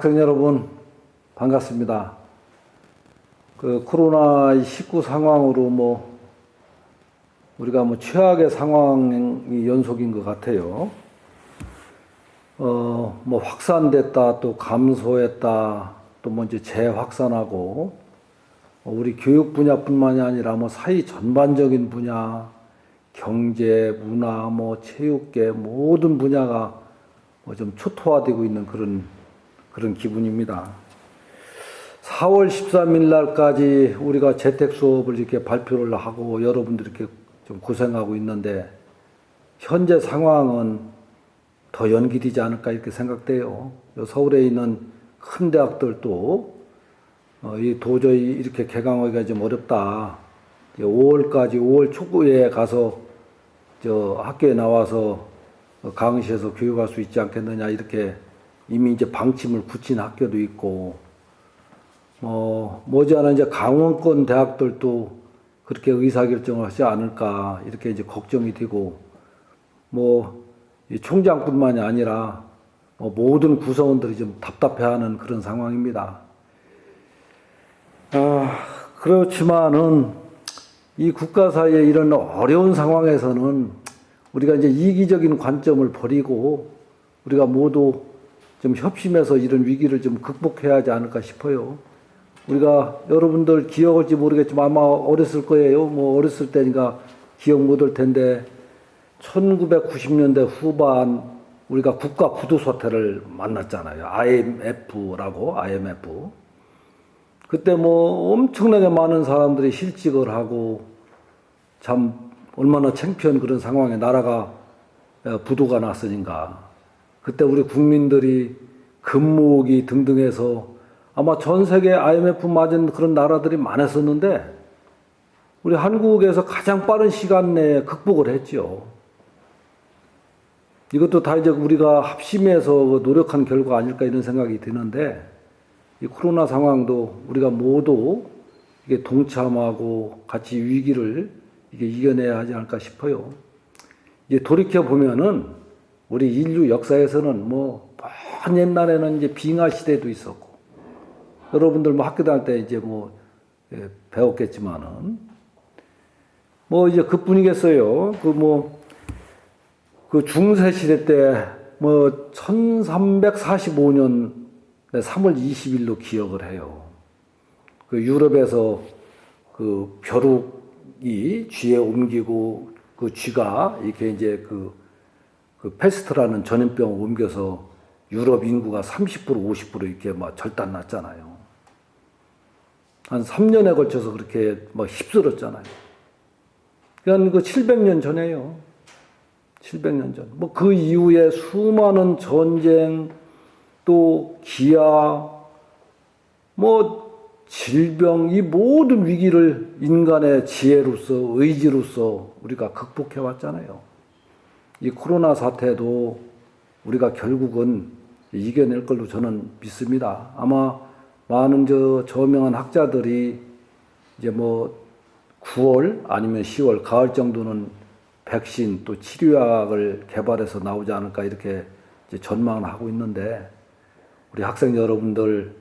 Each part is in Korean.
학생 여러분, 반갑습니다. 코로나19 상황으로 우리가 최악의 상황이 연속인 것 같아요. 확산됐다, 또 감소했다, 또 이제 재확산하고, 우리 교육 분야뿐만이 아니라 사회 전반적인 분야, 경제, 문화, 체육계 모든 분야가 좀 초토화되고 있는 그런 기분입니다. 4월 13일 날까지 우리가 재택 수업을 이렇게 발표를 하고 여러분들이 이렇게 좀 고생하고 있는데, 현재 상황은 더 연기되지 않을까 이렇게 생각돼요. 서울에 있는 큰 대학들도 도저히 이렇게 개강하기가 좀 어렵다. 5월 초에 가서 학교에 나와서 강의실에서 교육할 수 있지 않겠느냐, 이렇게 이미 이제 방침을 굳힌 학교도 있고, 머지않아 이제 강원권 대학들도 그렇게 의사결정을 하지 않을까, 이렇게 이제 걱정이 되고, 이 총장뿐만이 아니라 모든 구성원들이 좀 답답해하는 그런 상황입니다. 그렇지만은 이 국가 사회의 이런 어려운 상황에서는 우리가 이제 이기적인 관점을 버리고 우리가 모두 좀 협심해서 이런 위기를 좀 극복해야 하지 않을까 싶어요. 우리가 여러분들 기억할지 모르겠지만 아마 어렸을 거예요. 어렸을 때니까 기억 못할 텐데 1990년대 후반 우리가 국가 구두 사태를 만났잖아요. IMF. 그때 엄청나게 많은 사람들이 실직을 하고 참 얼마나 창피한 그런 상황에 나라가 부도가 났으니까. 그때 우리 국민들이 금모으기 등등해서 아마 전 세계 IMF 맞은 그런 나라들이 많았었는데 우리 한국에서 가장 빠른 시간 내에 극복을 했죠. 이것도 다 이제 우리가 합심해서 노력한 결과 아닐까 이런 생각이 드는데, 이 코로나 상황도 우리가 모두 이게 동참하고 같이 위기를 이게 이겨내야 하지 않을까 싶어요. 이제 돌이켜 보면은 우리 인류 역사에서는 먼 옛날에는 이제 빙하 시대도 있었고, 여러분들 학교 다닐 때 이제 배웠겠지만은 이제 그뿐이겠어요. 그 중세 시대 때 1345년 3월 20일로 기억을 해요. 그 유럽에서 그 벼룩이 쥐에 옮기고 그 쥐가 이렇게 이제 그 패스트라는 전염병을 옮겨서 유럽 인구가 30% 50% 이렇게 절단 났잖아요. 한 3년에 걸쳐서 그렇게 휩쓸었잖아요. 그러니까 700년 전에요. 700년 전. 그 이후에 수많은 전쟁, 또 기아, 질병, 이 모든 위기를 인간의 지혜로서, 의지로서 우리가 극복해 왔잖아요. 이 코로나 사태도 우리가 결국은 이겨낼 걸로 저는 믿습니다. 아마 많은 저명한 학자들이 이제 9월 아니면 10월, 가을 정도는 백신 또 치료약을 개발해서 나오지 않을까 이렇게 이제 전망을 하고 있는데, 우리 학생 여러분들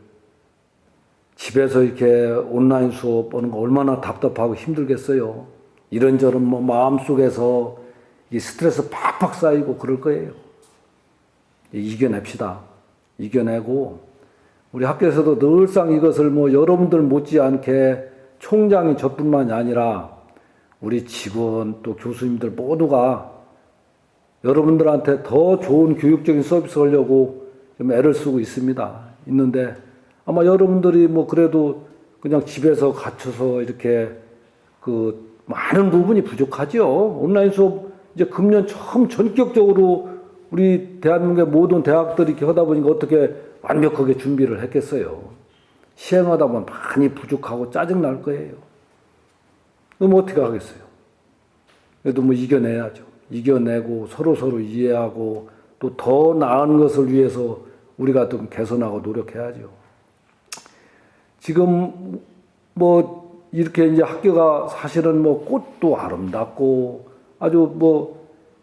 집에서 이렇게 온라인 수업 보는 거 얼마나 답답하고 힘들겠어요. 이런저런 마음속에서 이 스트레스 팍팍 쌓이고 그럴 거예요. 이겨냅시다. 이겨내고 우리 학교에서도 늘상 이것을 여러분들 못지않게 총장이 저뿐만이 아니라 우리 직원 또 교수님들 모두가 여러분들한테 더 좋은 교육적인 서비스 하려고 좀 애를 쓰고 있는데 아마 여러분들이 그래도 그냥 집에서 갇혀서 이렇게 많은 부분이 부족하죠. 온라인 수업 이제 금년 처음 전격적으로 우리 대한민국의 모든 대학들이 이렇게 하다 보니까 어떻게 완벽하게 준비를 했겠어요. 시행하다 보면 많이 부족하고 짜증날 거예요. 그럼 어떻게 하겠어요? 그래도 이겨내야죠. 이겨내고 서로 이해하고 또 더 나은 것을 위해서 우리가 좀 개선하고 노력해야죠. 지금 이렇게 이제 학교가 사실은 꽃도 아름답고 아주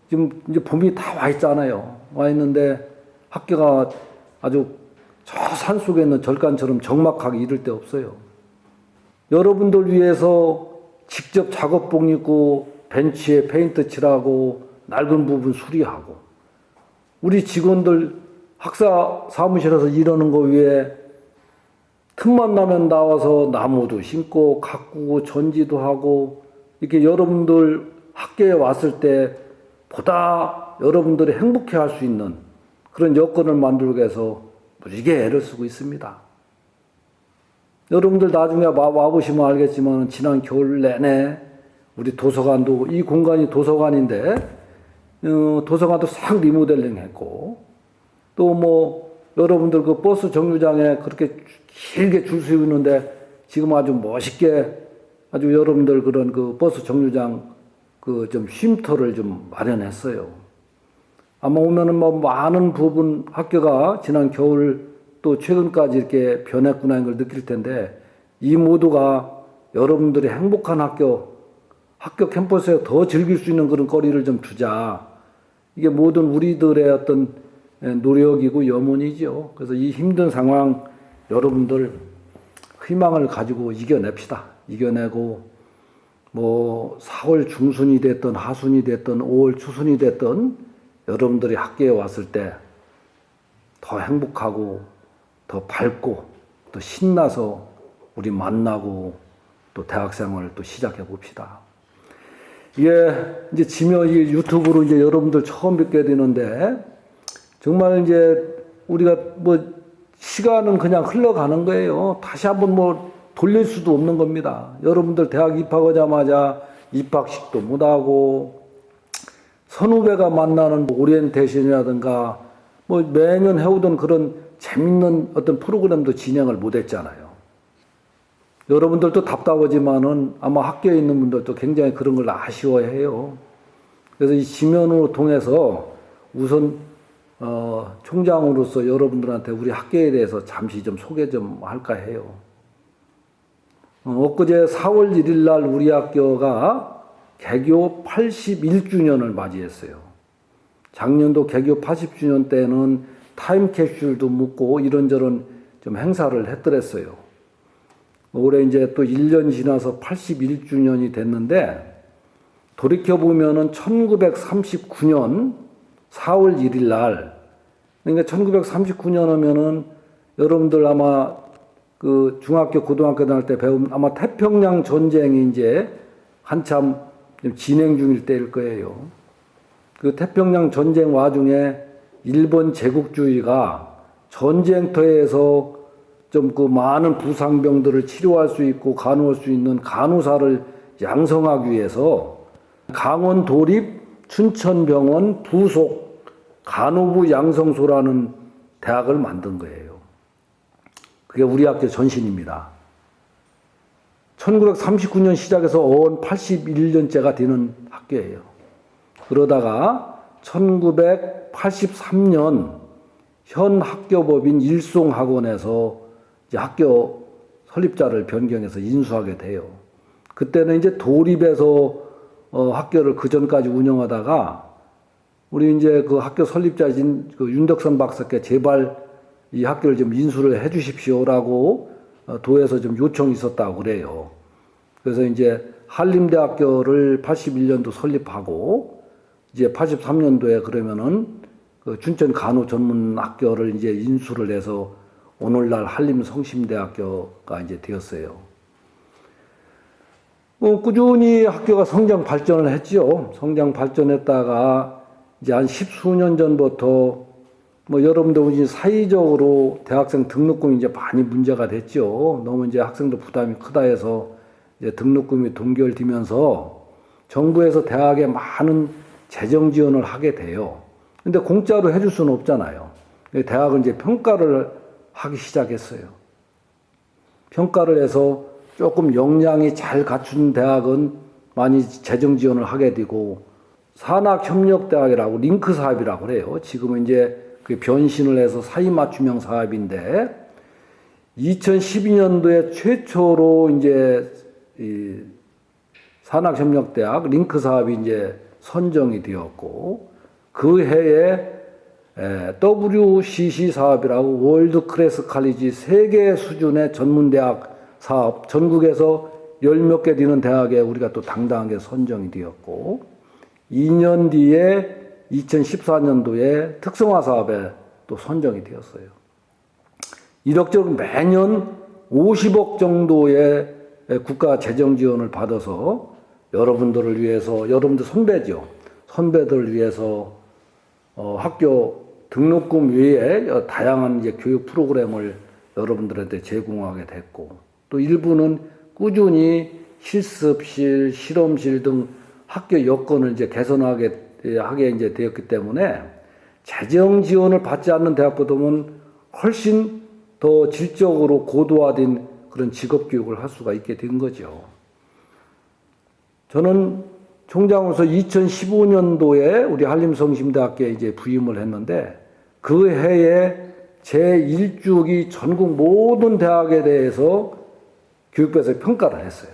지금 이제 봄이 다 와 있잖아요. 와 있는데 학교가 아주 저 산속에 있는 절간처럼 적막하게 이를 데 없어요. 여러분들 위해서 직접 작업복 입고 벤치에 페인트 칠하고 낡은 부분 수리하고 우리 직원들 학사 사무실에서 일하는 거 위에 틈만 나면 나와서 나무도 심고 가꾸고 전지도 하고 이렇게 여러분들 학교에 왔을 때 보다 여러분들이 행복해 할 수 있는 그런 여건을 만들기 위해서 무지개 애를 쓰고 있습니다. 여러분들 나중에 와보시면 알겠지만 지난 겨울 내내 우리 도서관도 이 공간이 도서관인데 도서관도 싹 리모델링 했고 또 뭐 여러분들 그 버스 정류장에 그렇게 길게 줄 서 있는데 지금 아주 멋있게 아주 여러분들 그런 그 버스 정류장 그 좀 쉼터를 좀 마련했어요. 아마 오면은 뭐 많은 부분 학교가 지난 겨울 또 최근까지 이렇게 변했구나 하는 걸 느낄 텐데 이 모두가 여러분들이 행복한 학교 캠퍼스에 더 즐길 수 있는 그런 거리를 좀 주자. 이게 모든 우리들의 어떤 노력이고 염원이죠. 그래서 이 힘든 상황 여러분들 희망을 가지고 이겨냅시다. 이겨내고 뭐 4월 중순이 됐든 하순이 됐든 5월 추순이 됐든 여러분들이 학교에 왔을 때 더 행복하고 더 밝고 또 신나서 우리 만나고 또 대학생활을 또 시작해 봅시다. 이게 이제 지면 이 유튜브로 이제 여러분들 처음 뵙게 되는데 정말 이제 우리가 뭐 시간은 그냥 흘러가는 거예요. 다시 한번 뭐 돌릴 수도 없는 겁니다. 여러분들 대학 입학하자마자 입학식도 못하고 선후배가 만나는 오리엔테이션이라든가 뭐 매년 해오던 그런 재밌는 어떤 프로그램도 진행을 못했잖아요. 여러분들도 답답하지만은 아마 학교에 있는 분들도 굉장히 그런 걸 아쉬워해요. 그래서 이 지면으로 통해서 우선 총장으로서 여러분들한테 우리 학교에 대해서 잠시 좀 소개 좀 할까 해요. 엊그제 4월 1일 날 우리 학교가 개교 81주년을 맞이했어요. 작년도 개교 80주년 때는 타임캡슐도 묻고 이런저런 좀 행사를 했더랬어요. 올해 이제 또 1년 지나서 81주년이 됐는데 돌이켜보면은 1939년 4월 1일 날 그러니까 1939년 하면은 여러분들 아마 그 중학교 고등학교 다닐 때 배운 아마 태평양 전쟁이 이제 한참 진행 중일 때일 거예요. 그 태평양 전쟁 와중에 일본 제국주의가 전쟁터에서 좀 그 많은 부상병들을 치료할 수 있고 간호할 수 있는 간호사를 양성하기 위해서 강원 도립 춘천병원 부속 간호부 양성소라는 대학을 만든 거예요. 그게 우리 학교 전신입니다. 1939년 시작해서 어언 81년째가 되는 학교예요. 그러다가 1983년 현 학교법인 일송학원에서 이제 학교 설립자를 변경해서 인수하게 돼요. 그때는 이제 도립에서 학교를 그 전까지 운영하다가 우리 이제 그 학교 설립자이신 그 윤덕선 박사께 제발 이 학교를 좀 인수를 해 주십시오라고 도에서 좀 요청이 있었다고 그래요. 그래서 이제 한림대학교를 81년도 설립하고 이제 83년도에 그러면은 그 춘천 간호 전문 학교를 이제 인수를 해서 오늘날 한림성심대학교가 이제 되었어요. 꾸준히 학교가 성장 발전을 했죠. 성장 발전했다가 이제 한 10수년 전부터 뭐 여러분들 이제 사회적으로 대학생 등록금이 이제 많이 문제가 됐죠. 너무 이제 학생들 부담이 크다 해서 이제 등록금이 동결되면서 정부에서 대학에 많은 재정 지원을 하게 돼요. 근데 공짜로 해줄 수는 없잖아요. 대학은 이제 평가를 하기 시작했어요. 평가를 해서 조금 역량이 잘 갖춘 대학은 많이 재정 지원을 하게 되고 산학협력대학이라고 링크 사업이라고 그래요. 지금은 이제 그 변신을 해서 사이 맞춤형 사업인데 2012년도에 최초로 이제 이 산학협력대학 링크 사업이 이제 선정이 되었고 그 해에 WCC 사업이라고 월드 클래스 칼리지 세계 수준의 전문대학 사업, 전국에서 10몇 개 되는 대학에 우리가 또 당당하게 선정이 되었고, 2년 뒤에 2014년도에 특성화 사업에 또 선정이 되었어요. 이력적으로 매년 50억 정도의 국가 재정 지원을 받아서 여러분들을 위해서, 여러분들 선배죠. 선배들을 위해서 학교 등록금 외에 다양한 이제 교육 프로그램을 여러분들한테 제공하게 됐고, 또 일부는 꾸준히 실습실, 실험실 등 학교 여건을 이제 개선하게 이제 되었기 때문에 재정 지원을 받지 않는 대학보다는 훨씬 더 질적으로 고도화된 그런 직업 교육을 할 수가 있게 된 거죠. 저는 총장으로서 2015년도에 우리 한림성심대학교에 이제 부임을 했는데, 그 해에 제1주기 전국 모든 대학에 대해서 교육부에서 평가를 했어요.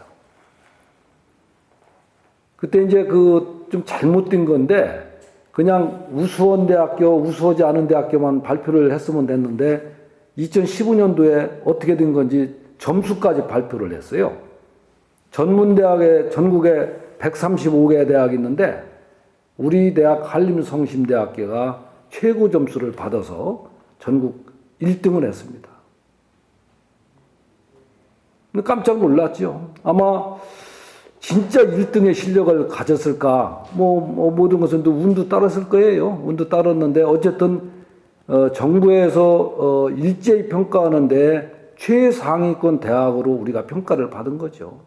그때 이제 좀 잘못된 건데, 그냥 우수한 대학교, 우수하지 않은 대학교만 발표를 했으면 됐는데, 2015년도에 어떻게 된 건지 점수까지 발표를 했어요. 전문대학에 전국에 135개 대학이 있는데, 우리 대학 한림성심대학교가 최고 점수를 받아서 전국 1등을 했습니다. 깜짝 놀랐죠. 아마 진짜 1등의 실력을 가졌을까? 모든 것은 또 운도 따랐을 거예요. 운도 따랐는데, 어쨌든, 정부에서, 일제히 평가하는데 최상위권 대학으로 우리가 평가를 받은 거죠.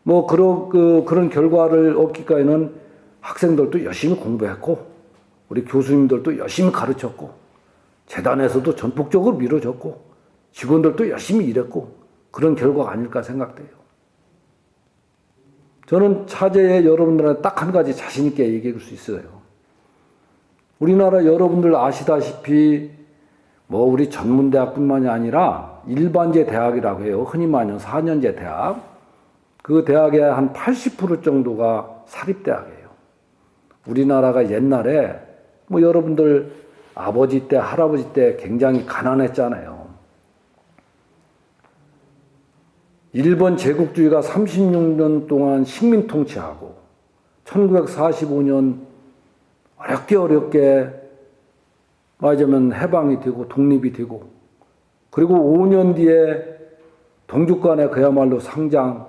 그런 결과를 얻기까지는 학생들도 열심히 공부했고, 우리 교수님들도 열심히 가르쳤고, 재단에서도 전폭적으로 밀어줬고, 직원들도 열심히 일했고, 그런 결과가 아닐까 생각돼요. 저는 차제에 여러분들한테 딱 한 가지 자신있게 얘기할 수 있어요. 우리나라 여러분들 아시다시피, 우리 전문대학뿐만이 아니라 일반제 대학이라고 해요. 흔히 말하는 4년제 대학. 그 대학의 한 80% 정도가 사립대학이에요. 우리나라가 옛날에, 여러분들 아버지 때, 할아버지 때 굉장히 가난했잖아요. 일본 제국주의가 36년 동안 식민 통치하고 1945년 어렵게 말하자면 해방이 되고 독립이 되고, 그리고 5년 뒤에 동족간에 그야말로 상장,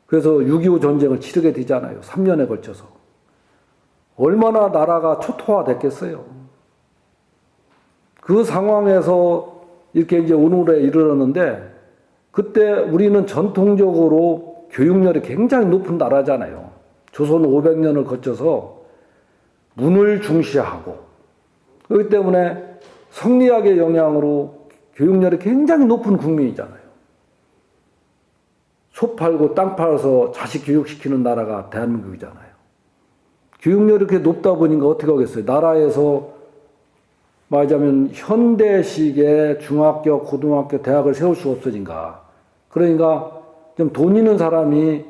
그래서 6.25 전쟁을 치르게 되잖아요. 3년에 걸쳐서. 얼마나 나라가 초토화됐겠어요. 그 상황에서 이렇게 이제 오늘에 이르렀는데, 그때 우리는 전통적으로 교육열이 굉장히 높은 나라잖아요. 조선 500년을 거쳐서 문을 중시하고, 그렇기 때문에 성리학의 영향으로 교육열이 굉장히 높은 국민이잖아요. 소 팔고 땅 팔아서 자식 교육시키는 나라가 대한민국이잖아요. 교육열이 이렇게 높다 보니까 어떻게 하겠어요? 나라에서 말하자면 현대식의 중학교, 고등학교, 대학을 세울 수가 없어진가. 그러니까 좀 돈 있는 사람이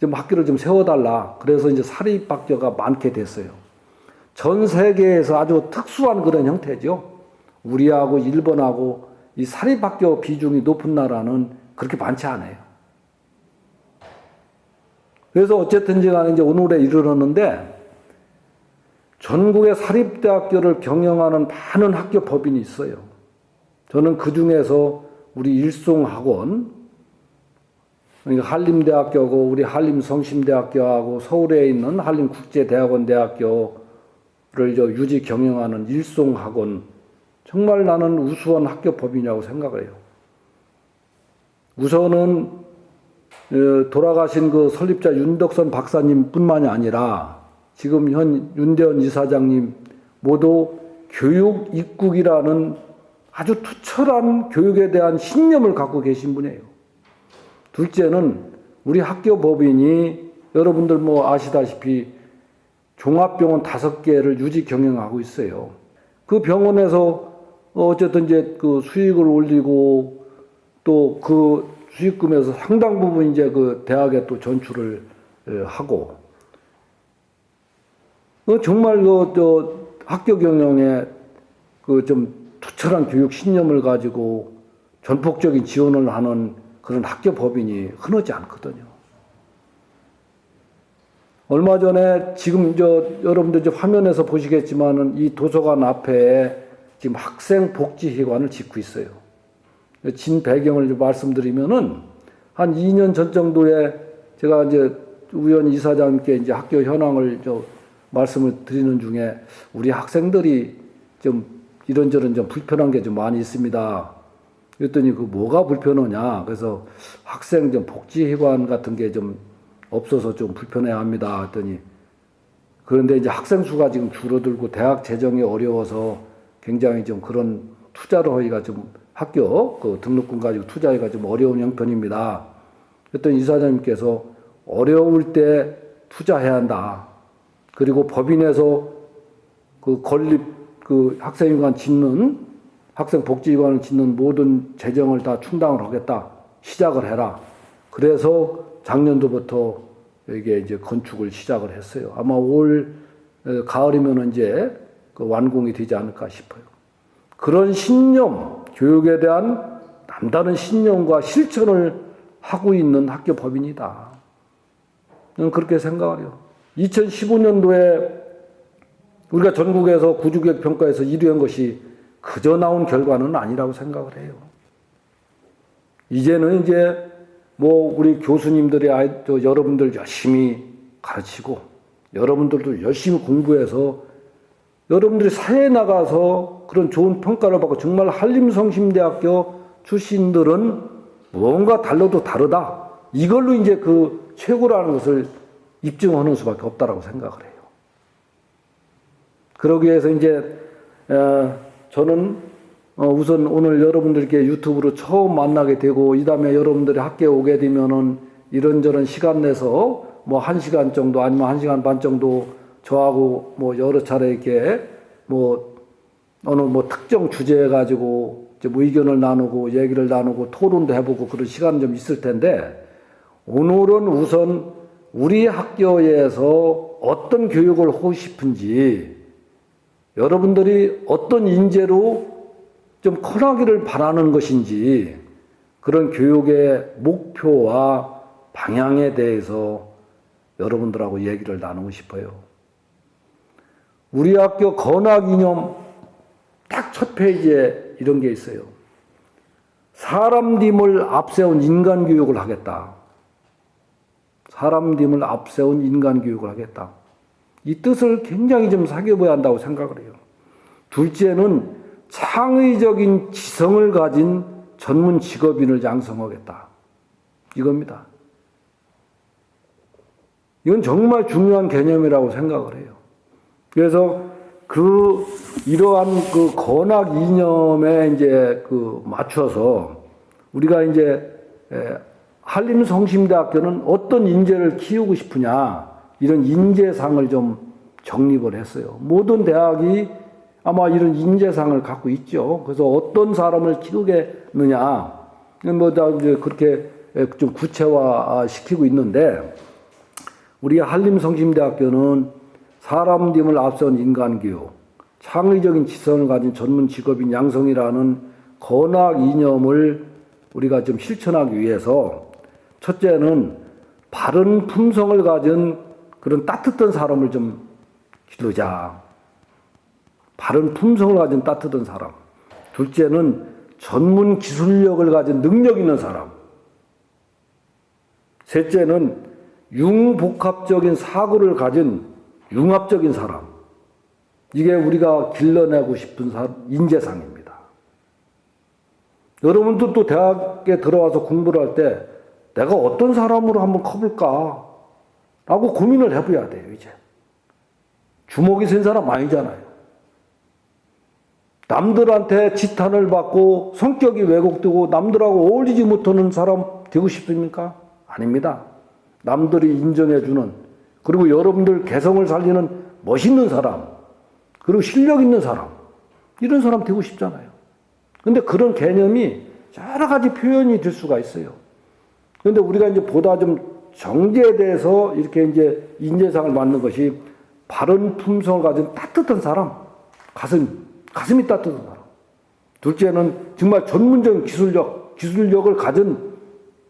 좀 학교를 좀 세워달라. 그래서 이제 사립학교가 많게 됐어요. 전 세계에서 아주 특수한 그런 형태죠. 우리하고 일본하고 이 사립학교 비중이 높은 나라는 그렇게 많지 않아요. 그래서 어쨌든지 간에 이제 오늘에 이르렀는데, 전국의 사립대학교를 경영하는 많은 학교 법인이 있어요. 저는 그 중에서 우리 일송학원, 그러니까 한림대학교고 우리 한림성심대학교하고 서울에 있는 한림국제대학원대학교를 유지 경영하는 일송학원, 정말 나는 우수한 학교 법인이라고 생각을 해요. 우선은 돌아가신 그 설립자 윤덕선 박사님 뿐만이 아니라 지금 현 윤대원 이사장님 모두 교육 입국이라는 아주 투철한 교육에 대한 신념을 갖고 계신 분이에요. 둘째는 우리 학교 법인이 여러분들 아시다시피 종합병원 5개를 유지 경영하고 있어요. 그 병원에서 어쨌든 이제 그 수익을 올리고, 또 그 수익금에서 상당 부분 이제 그 대학에 또 전출을 하고, 정말 학교 경영에 그 좀 투철한 교육 신념을 가지고 전폭적인 지원을 하는 그런 학교 법인이 흔하지 않거든요. 얼마 전에 지금 여러분들 이제 화면에서 보시겠지만은 이 도서관 앞에 지금 학생복지회관을 짓고 있어요. 진 배경을 말씀드리면은 한 2년 전 정도에 제가 이제 우연 이사장님께 이제 학교 현황을 말씀을 드리는 중에 우리 학생들이 좀 이런저런 좀 불편한 게 좀 많이 있습니다. 그랬더니 그 뭐가 불편하냐. 그래서 학생 좀 복지회관 같은 게 좀 없어서 좀 불편해 합니다. 했더니 그런데 이제 학생 수가 지금 줄어들고 대학 재정이 어려워서 굉장히 좀 그런 투자를 하기가 좀 학교 그 등록금 가지고 투자하기가 좀 어려운 형편입니다. 그랬더니 이사장님께서 어려울 때 투자해야 한다. 그리고 법인에서 그 건립 그 학생회관 짓는 학생복지회관을 짓는 모든 재정을 다 충당을 하겠다. 시작을 해라. 그래서 작년도부터 이게 이제 건축을 시작을 했어요. 아마 올 가을이면 이제 그 완공이 되지 않을까 싶어요. 그런 신념, 교육에 대한 남다른 신념과 실천을 하고 있는 학교 법인이다. 저는 그렇게 생각을 해요. 2015년도에 우리가 전국에서 구주교육 평가에서 1위한 것이 그저 나온 결과는 아니라고 생각을 해요. 이제는 이제 뭐 우리 교수님들이 여러분들 열심히 가르치고 여러분들도 열심히 공부해서 여러분들이 사회에 나가서 그런 좋은 평가를 받고 정말 한림성심대학교 출신들은 뭔가 달라도 다르다. 이걸로 이제 그 최고라는 것을 입증하는 수밖에 없다라고 생각을 해요. 그러기 위해서 이제 저는 우선 오늘 여러분들께 유튜브로 처음 만나게 되고 이 다음에 여러분들이 학교에 오게 되면은 이런저런 시간 내서 뭐 1시간 정도 아니면 1시간 반 정도 저하고 뭐 여러 차례 이렇게 뭐 어느 뭐 특정 주제에 가지고 이제 뭐 의견을 나누고 얘기를 나누고 토론도 해보고 그런 시간이 좀 있을 텐데 오늘은 우선 우리 학교에서 어떤 교육을 하고 싶은지 여러분들이 어떤 인재로 좀 커나기를 바라는 것인지 그런 교육의 목표와 방향에 대해서 여러분들하고 얘기를 나누고 싶어요. 우리 학교 건학 이념 딱 첫 페이지에 이런 게 있어요. 사람됨을 앞세운 인간교육을 하겠다. 사람됨을 앞세운 인간교육을 하겠다. 이 뜻을 굉장히 좀 사귀어봐야 한다고 생각을 해요. 둘째는 창의적인 지성을 가진 전문 직업인을 양성하겠다. 이겁니다. 이건 정말 중요한 개념이라고 생각을 해요. 그래서 이러한 그 건학 이념에 이제 맞춰서 우리가 이제 한림성심대학교는 어떤 인재를 키우고 싶으냐 이런 인재상을 좀 정립을 했어요. 모든 대학이 아마 이런 인재상을 갖고 있죠. 그래서 어떤 사람을 키우겠느냐 뭐 다 이제 그렇게 좀 구체화 시키고 있는데 우리 한림성심대학교는 사람됨을 앞선 인간교육, 창의적인 지성을 가진 전문 직업인 양성이라는 건학 이념을 우리가 좀 실천하기 위해서 첫째는 바른 품성을 가진 그런 따뜻한 사람을 좀 기르자. 바른 품성을 가진 따뜻한 사람. 둘째는 전문 기술력을 가진 능력 있는 사람. 셋째는 융복합적인 사고를 가진 융합적인 사람. 이게 우리가 길러내고 싶은 인재상입니다. 여러분도 또 대학에 들어와서 공부를 할 때 내가 어떤 사람으로 한번 커볼까? 라고 고민을 해봐야 돼요, 이제. 주목이 센 사람 아니잖아요. 남들한테 지탄을 받고 성격이 왜곡되고 남들하고 어울리지 못하는 사람 되고 싶습니까? 아닙니다. 남들이 인정해주는 그리고 여러분들 개성을 살리는 멋있는 사람 그리고 실력 있는 사람 이런 사람 되고 싶잖아요. 근데 그런 개념이 여러 가지 표현이 될 수가 있어요. 그런데 우리가 이제 보다 좀 정제돼서 이렇게 이제 인재상을 받는 것이 바른 품성을 가진 따뜻한 사람 가슴이 따뜻한 사람. 둘째는 정말 전문적인 기술력을 가진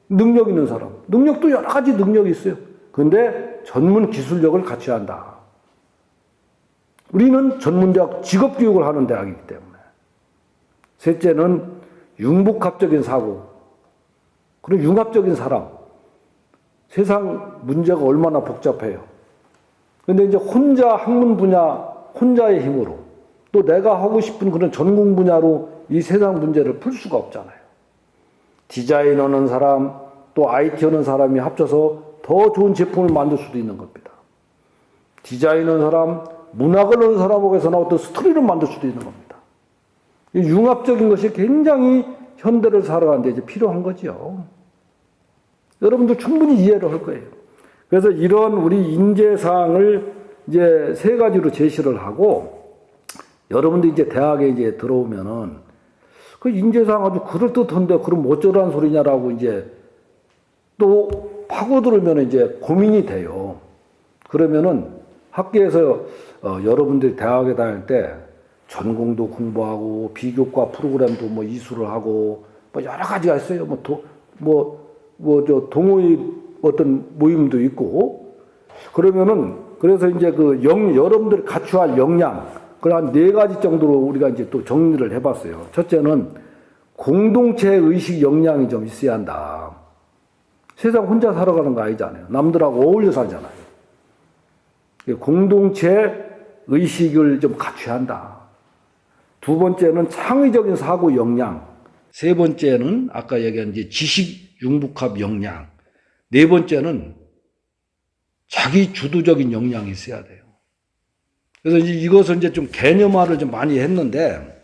능력 있는 사람. 능력도 여러 가지 능력이 있어요. 그런데 전문 기술력을 갖춰야 한다. 우리는 전문대학 직업교육을 하는 대학이기 때문에. 셋째는 융복합적인 사고. 그리고 융합적인 사람. 세상 문제가 얼마나 복잡해요. 근데 이제 혼자 학문 분야, 혼자의 힘으로 또 내가 하고 싶은 그런 전공 분야로 이 세상 문제를 풀 수가 없잖아요. 디자인 하는 사람, 또 IT 하는 사람이 합쳐서 더 좋은 제품을 만들 수도 있는 겁니다. 디자인 하는 사람, 문학을 하는 사람하고 해서나 어떤 스토리를 만들 수도 있는 겁니다. 이 융합적인 것이 굉장히 현대를 살아가는데 이제 필요한 거죠. 여러분도 충분히 이해를 할 거예요. 그래서 이런 우리 인재사항을 이제 세 가지로 제시를 하고, 여러분들 이제 대학에 이제 들어오면은 그 인재사항 아주 그럴듯한데 그럼 어쩌라는 소리냐라고 이제 또 파고들으면 이제 고민이 돼요. 그러면은 학교에서 여러분들이 대학에 다닐 때 전공도 공부하고 비교과 프로그램도 뭐 이수를 하고 뭐 여러 가지가 있어요. 저 동호회 어떤 모임도 있고 그러면은 그래서 이제 여러분들이 갖춰야 할 역량 그걸 한 4가지 정도로 우리가 이제 또 정리를 해봤어요. 첫째는 공동체 의식 역량이 좀 있어야 한다. 세상 혼자 살아가는 거 아니잖아요. 남들하고 어울려 살잖아요. 공동체 의식을 좀 갖춰야 한다. 두 번째는 창의적인 사고 역량. 세 번째는 아까 얘기한 이제 지식 융복합 역량. 네 번째는 자기 주도적인 역량이 있어야 돼요. 그래서 이것을 이제 좀 개념화를 좀 많이 했는데,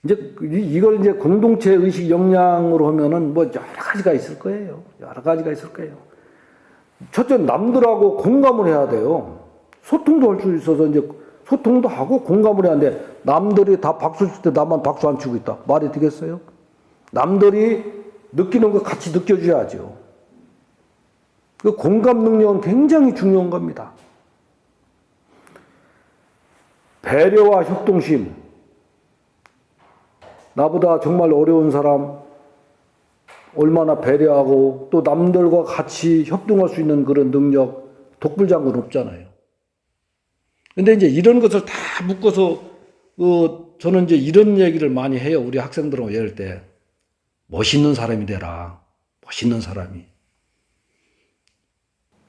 이제 이걸 이제 공동체 의식 역량으로 하면은 뭐 여러 가지가 있을 거예요. 여러 가지가 있을 거예요. 첫째, 남들하고 공감을 해야 돼요. 소통도 할 수 있어서 이제 소통도 하고 공감을 해야 하는데, 남들이 다 박수 칠 때 나만 박수 안 치고 있다. 말이 되겠어요? 남들이 느끼는 거 같이 느껴줘야죠. 그 공감 능력은 굉장히 중요한 겁니다. 배려와 협동심. 나보다 정말 어려운 사람 얼마나 배려하고 또 남들과 같이 협동할 수 있는 그런 능력, 독불장군 없잖아요. 근데 이제 이런 것을 다 묶어서 저는 이제 이런 얘기를 많이 해요. 우리 학생들하고 이럴 때 멋있는 사람이 되라. 멋있는 사람이.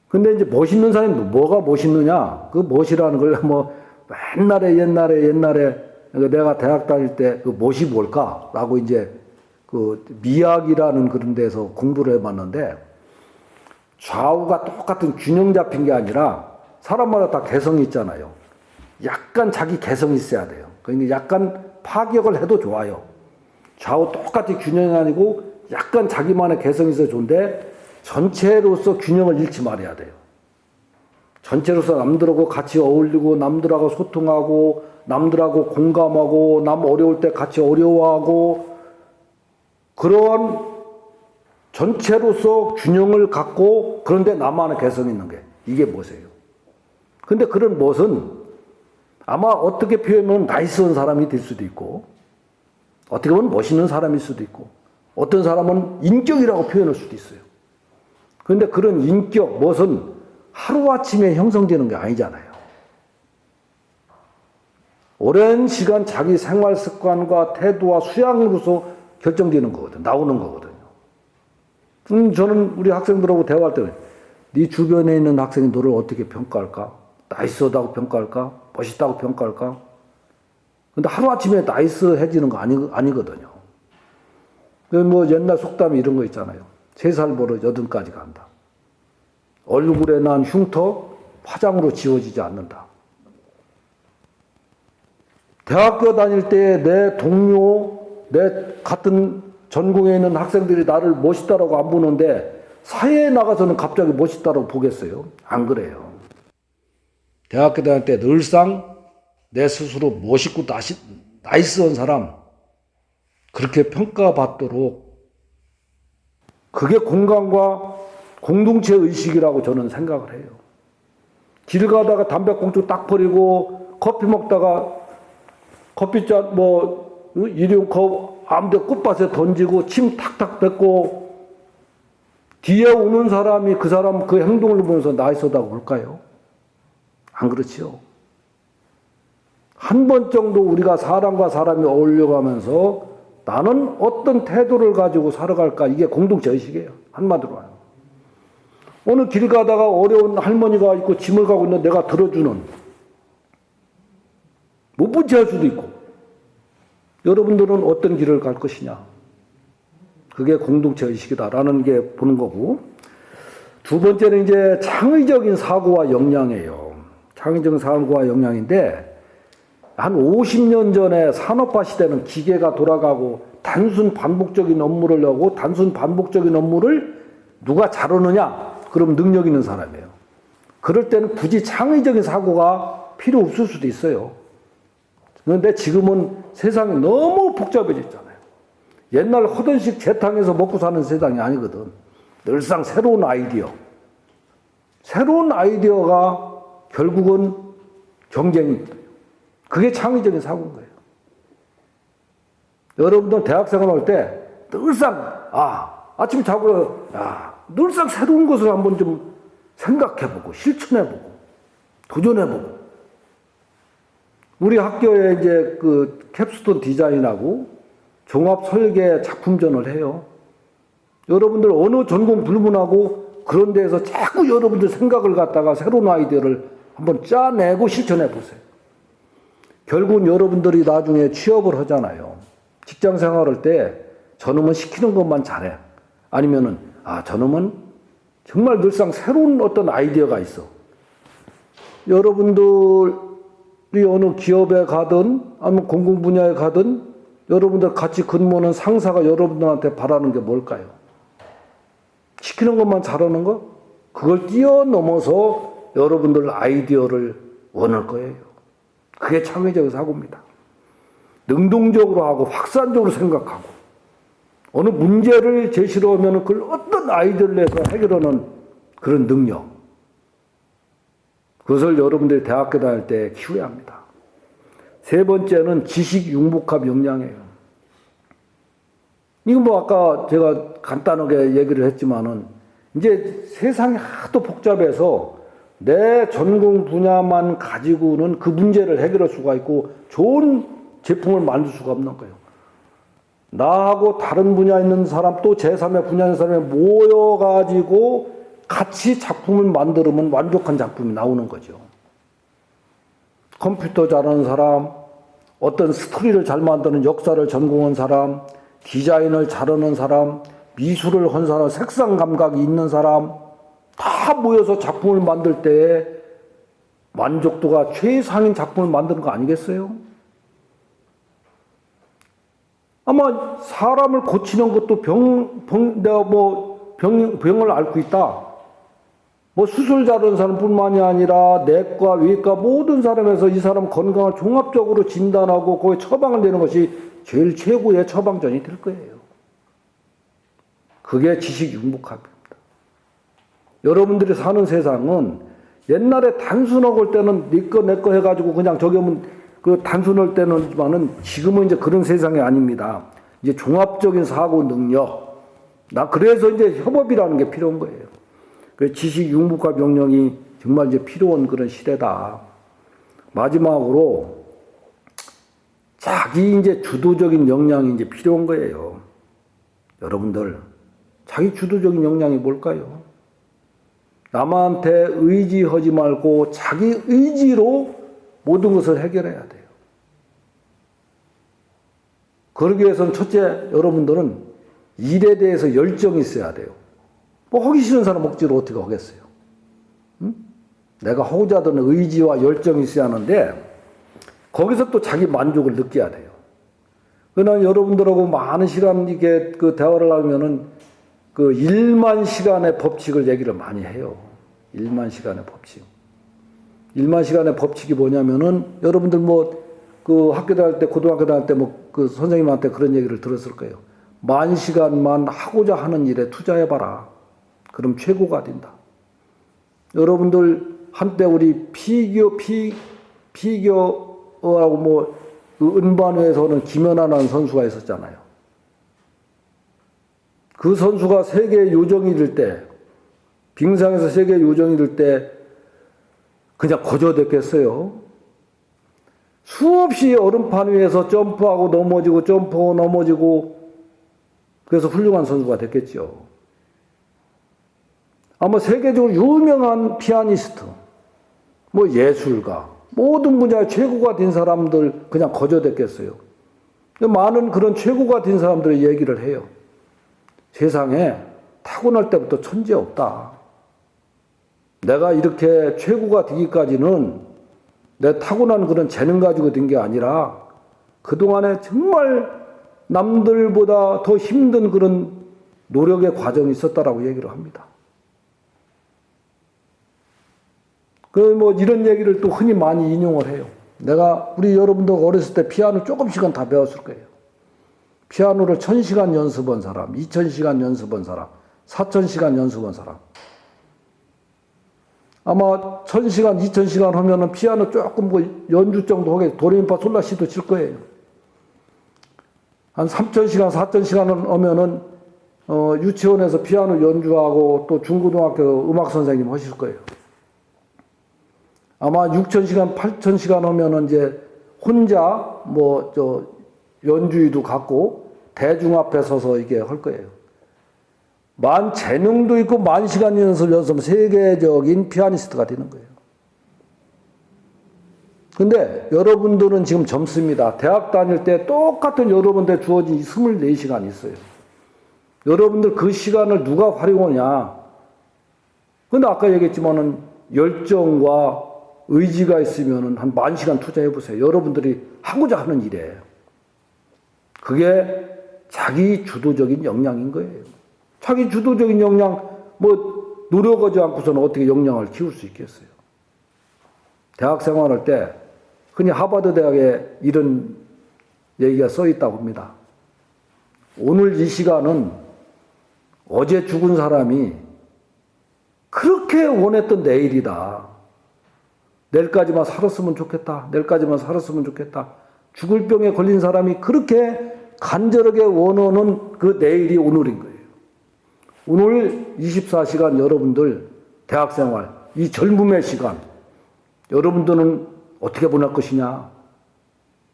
근데 이제 멋있는 사람이 뭐가 멋있느냐? 그 멋이라는 걸 뭐 옛날에 내가 대학 다닐 때 그 멋이 뭘까라고 이제 그 미학이라는 그런 데서 공부를 해봤는데 좌우가 똑같은 균형 잡힌 게 아니라 사람마다 다 개성이 있잖아요. 약간 자기 개성이 있어야 돼요. 그러니까 약간 파격을 해도 좋아요. 좌우 똑같이 균형이 아니고 약간 자기만의 개성이 있어야 좋은데 전체로서 균형을 잃지 말아야 돼요. 전체로서 남들하고 같이 어울리고 남들하고 소통하고 남들하고 공감하고 남 어려울 때 같이 어려워하고 그런 전체로서 균형을 갖고 그런데 나만의 개성 있는 게 이게 멋이에요. 근데 그런 멋은 아마 어떻게 표현하면 나이스한 사람이 될 수도 있고 어떻게 보면 멋있는 사람일 수도 있고 어떤 사람은 인격이라고 표현할 수도 있어요. 그런데 그런 인격, 멋은 하루아침에 형성되는 게 아니잖아요. 오랜 시간 자기 생활 습관과 태도와 수양으로서 결정되는 거거든요. 나오는 거거든요. 저는 우리 학생들하고 대화할 때 네 주변에 있는 학생이 너를 어떻게 평가할까? 나이스하다고 평가할까? 멋있다고 평가할까? 근데 하루아침에 나이스해지는 거 아니거든요. 뭐 옛날 속담이 이런 거 있잖아요. 3살 버릇 8까지 간다. 얼굴에 난 흉터 화장으로 지워지지 않는다. 대학교 다닐 때 내 동료, 내 같은 전공에 있는 학생들이 나를 멋있다라고 안 보는데 사회에 나가서는 갑자기 멋있다라고 보겠어요? 안 그래요. 대학교 다닐 때 늘상 내 스스로 멋있고 나이스한 사람 그렇게 평가받도록 그게 공감과 공동체 의식이라고 저는 생각을 해요. 길 가다가 담배꽁초 딱 버리고 커피 먹다가 커피잔 일회용컵 아무데 끝밭에 던지고 침 탁탁 뱉고 뒤에 오는 사람이 그 사람 그 행동을 보면서 나이스하다고 볼까요? 안 그렇지요. 한 번 정도 우리가 사람과 사람이 어울려가면서 나는 어떤 태도를 가지고 살아갈까, 이게 공동체 의식이에요. 한마디로 하면. 어느 길 가다가 어려운 할머니가 있고 짐을 가고 있는데 내가 들어주는, 못 본 채 할 수도 있고. 여러분들은 어떤 길을 갈 것이냐. 그게 공동체 의식이다라는 게 보는 거고. 두 번째는 이제 창의적인 사고와 역량이에요. 창의적인 사고와 역량인데, 한 50년 전에 산업화 시대는 기계가 돌아가고 단순 반복적인 업무를 하고 단순 반복적인 업무를 누가 잘하느냐? 그럼 능력 있는 사람이에요. 그럴 때는 굳이 창의적인 사고가 필요 없을 수도 있어요. 그런데 지금은 세상이 너무 복잡해졌잖아요. 옛날 허던식 재탕에서 먹고 사는 세상이 아니거든. 늘상 새로운 아이디어. 새로운 아이디어가 결국은 경쟁입니다. 그게 창의적인 사고인 거예요. 여러분들 대학생활 할 때 늘상 아침에 자고 늘상 새로운 것을 한번 좀 생각해보고 실천해보고 도전해보고. 우리 학교에 이제 그 캡스톤 디자인하고 종합 설계 작품전을 해요. 여러분들 어느 전공 불문하고 그런 데에서 자꾸 여러분들 생각을 갖다가 새로운 아이디어를 한번 짜내고 실천해 보세요. 결국은 여러분들이 나중에 취업을 하잖아요. 직장 생활할 때 저놈은 시키는 것만 잘해. 아니면은 저놈은 정말 늘상 새로운 어떤 아이디어가 있어. 여러분들이 어느 기업에 가든 아니면 공공 분야에 가든 여러분들 같이 근무하는 상사가 여러분들한테 바라는 게 뭘까요? 시키는 것만 잘하는 거? 그걸 뛰어넘어서 여러분들 아이디어를 원할 거예요. 그게 창의적인 사고입니다. 능동적으로 하고 확산적으로 생각하고 어느 문제를 제시로 하면 그걸 어떤 아이디어를 내서 해결하는 그런 능력. 그것을 여러분들이 대학교 다닐 때 키워야 합니다. 세 번째는 지식 융복합 역량이에요. 이거 아까 제가 간단하게 얘기를 했지만은 이제 세상이 하도 복잡해서 내 전공 분야만 가지고는 그 문제를 해결할 수가 있고 좋은 제품을 만들 수가 없는 거예요. 나하고 다른 분야에 있는 사람 또 제3의 분야에 있는 사람이 모여가지고 같이 작품을 만들면 완벽한 작품이 나오는 거죠. 컴퓨터 잘하는 사람, 어떤 스토리를 잘 만드는 역사를 전공한 사람, 디자인을 잘하는 사람, 미술을 한 사람, 색상 감각이 있는 사람 다 모여서 작품을 만들 때 만족도가 최상인 작품을 만드는 거 아니겠어요? 아마 사람을 고치는 것도 내가 병을 앓고 있다. 수술 잘하는 사람뿐만이 아니라 내과, 외과 모든 사람에서 이 사람 건강을 종합적으로 진단하고 거기에 처방을 내는 것이 제일 최고의 처방전이 될 거예요. 그게 지식 융복합입니다. 여러분들이 사는 세상은 옛날에 단순하고 올 때는 네 거 내 거 해가지고 그냥 저기 하면 그 단순할 때는지만은 지금은 이제 그런 세상이 아닙니다. 이제 종합적인 사고 능력. 그래서 이제 협업이라는 게 필요한 거예요. 그 지식 융복합 역량이 정말 이제 필요한 그런 시대다. 마지막으로 자기 이제 주도적인 역량이 이제 필요한 거예요. 여러분들 자기 주도적인 역량이 뭘까요? 남한테 의지하지 말고 자기 의지로 모든 것을 해결해야 돼요. 그러기 위해서는 첫째, 여러분들은 일에 대해서 열정이 있어야 돼요. 하기 싫은 사람 억지로 어떻게 하겠어요? 응? 내가 하고자 하는 의지와 열정이 있어야 하는데 거기서 또 자기 만족을 느껴야 돼요. 그러나 여러분들하고 많은 시간 이게 그 대화를 하면은 그 1만 시간의 법칙을 얘기를 많이 해요. 1만 시간의 법칙. 1만 시간의 법칙이 뭐냐면은 여러분들 그 학교 다닐 때, 고등학교 다닐 때 그 선생님한테 그런 얘기를 들었을 거예요. 10,000시간만 하고자 하는 일에 투자해봐라. 그럼 최고가 된다. 여러분들 한때 우리 피겨라고 그 은반회에서는 김연아라는 선수가 있었잖아요. 그 선수가 세계 요정이 될 때, 빙상에서 세계 요정이 될 때 그냥 거저됐겠어요. 수없이 얼음판 위에서 점프하고 넘어지고 점프하고 넘어지고 그래서 훌륭한 선수가 됐겠죠. 아마 세계적으로 유명한 피아니스트, 뭐 예술가, 모든 분야의 최고가 된 사람들 그냥 거저됐겠어요. 많은 그런 최고가 된 사람들의 얘기를 해요. 세상에 타고날 때부터 천재 없다. 내가 이렇게 최고가 되기까지는 내 타고난 그런 재능 가지고 된 게 아니라 그동안에 정말 남들보다 더 힘든 그런 노력의 과정이 있었다라고 얘기를 합니다. 뭐 이런 얘기를 또 흔히 많이 인용을 해요. 우리 여러분들 어렸을 때 피아노 조금씩은 다 배웠을 거예요. 피아노를 1000시간 연습한 사람, 2000시간 연습한 사람, 4000시간 연습한 사람. 아마 1000시간, 2000시간 하면은 피아노 조금 뭐 연주 정도 하게 도레미파 솔라시도 칠 거예요. 한 3000시간, 4000시간 하면은 유치원에서 피아노 연주하고 또 중고등학교 음악 선생님 하실 거예요. 아마 6000시간, 8000시간 하면은 이제 혼자 연주위도 갖고 대중 앞에 서서 이게 할 거예요. 만 재능도 있고 만 시간 연습하면 세계적인 피아니스트가 되는 거예요. 근데 여러분들은 지금 젊습니다. 대학 다닐 때 똑같은 여러분들 주어진 24시간이 있어요. 여러분들 그 시간을 누가 활용하냐. 근데 아까 얘기했지만은 열정과 의지가 있으면은 한 10,000시간 투자해 보세요. 여러분들이 하고자 하는 일에. 그게 자기 주도적인 역량인 거예요. 자기 주도적인 역량, 노력하지 않고서는 어떻게 역량을 키울 수 있겠어요? 대학 생활할 때, 흔히 하버드 대학에 이런 얘기가 써 있다고 합니다. 오늘 이 시간은 어제 죽은 사람이 그렇게 원했던 내일이다. 내일까지만 살았으면 좋겠다. 내일까지만 살았으면 좋겠다. 죽을 병에 걸린 사람이 그렇게 간절하게 원하는 그 내일이 오늘인 거예요. 오늘 24시간 여러분들 대학생활, 이 젊음의 시간, 여러분들은 어떻게 보낼 것이냐?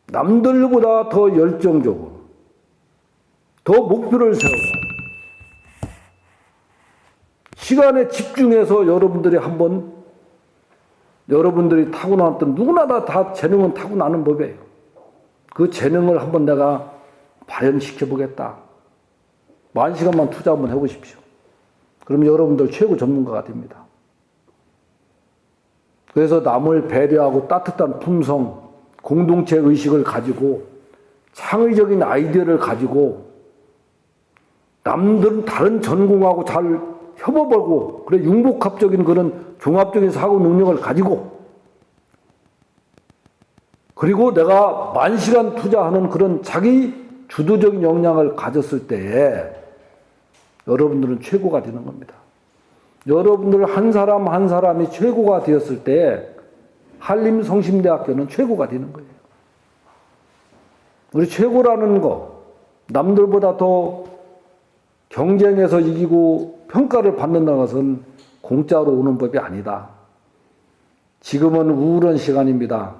남들보다 더 열정적으로, 더 목표를 세우고, 시간에 집중해서 여러분들이 타고났던 누구나 다 재능은 타고나는 법이에요. 그 재능을 한번 내가 발현시켜 보겠다. 10,000시간만 투자 한번 해보십시오. 그러면 여러분들 최고 전문가가 됩니다. 그래서 남을 배려하고 따뜻한 품성, 공동체 의식을 가지고 창의적인 아이디어를 가지고 남들은 다른 전공하고 잘 협업하고 그래 융복합적인 그런 종합적인 사고 능력을 가지고 그리고 내가 10,000시간 투자하는 그런 자기 주도적인 역량을 가졌을 때에 여러분들은 최고가 되는 겁니다. 여러분들 한 사람 한 사람이 최고가 되었을 때 한림성심대학교는 최고가 되는 거예요. 우리 최고라는 거, 남들보다 더 경쟁에서 이기고 평가를 받는다는 것은 공짜로 오는 법이 아니다. 지금은 우울한 시간입니다.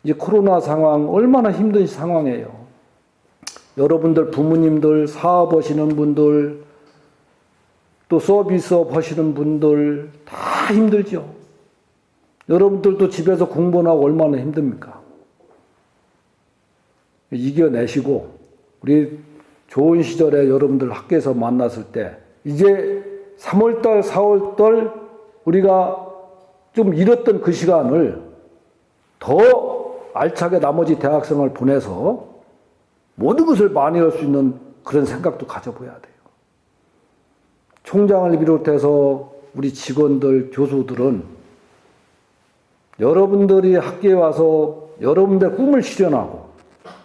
이 코로나 상황 얼마나 힘든 상황이에요. 여러분들 부모님들 사업하시는 분들 또 서비스업 하시는 분들 다 힘들죠. 여러분들도 집에서 공부하고 얼마나 힘듭니까? 이겨내시고 우리 좋은 시절에 여러분들 학교에서 만났을 때 이제 3월달 4월달 우리가 좀 잃었던 그 시간을 더 알차게 나머지 대학생을 보내서 모든 것을 많이 할 수 있는 그런 생각도 가져봐야 돼요. 총장을 비롯해서 우리 직원들, 교수들은 여러분들이 학교에 와서 여러분들의 꿈을 실현하고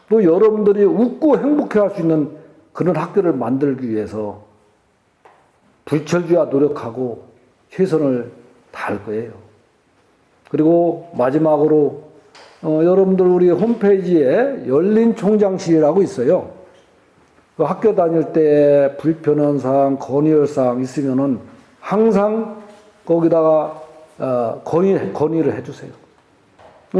또 여러분들이 웃고 행복해 할 수 있는 그런 학교를 만들기 위해서 불철주야 노력하고 최선을 다할 거예요. 그리고 마지막으로 여러분들 우리 홈페이지에 열린 총장실이라고 있어요. 그 학교 다닐 때 불편한 사항, 건의할 사항 있으면은 항상 거기다가 건의를 해주세요.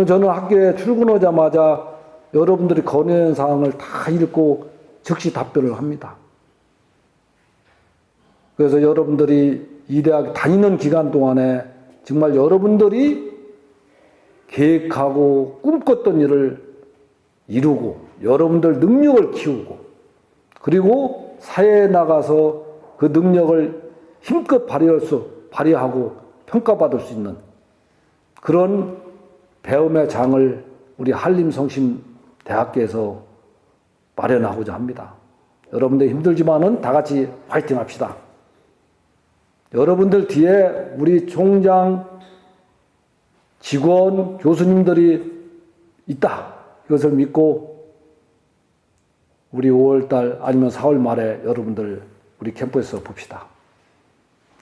저는 학교에 출근하자마자 여러분들이 건의한 사항을 다 읽고 즉시 답변을 합니다. 그래서 여러분들이 이 대학 다니는 기간 동안에 정말 여러분들이 계획하고 꿈꿨던 일을 이루고 여러분들 능력을 키우고 그리고 사회에 나가서 그 능력을 힘껏 발휘하고 평가받을 수 있는 그런 배움의 장을 우리 한림성심대학교에서 마련하고자 합니다. 여러분들 힘들지만은 다 같이 화이팅 합시다. 여러분들 뒤에 우리 총장, 직원, 교수님들이 있다. 이것을 믿고 우리 5월달 아니면 4월 말에 여러분들 우리 캠프에서 봅시다.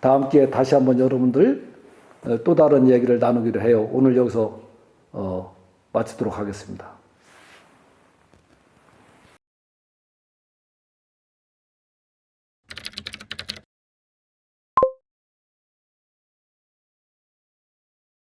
다음 기회에 다시 한번 여러분들 또 다른 얘기를 나누기로 해요. 오늘 여기서 마치도록 하겠습니다.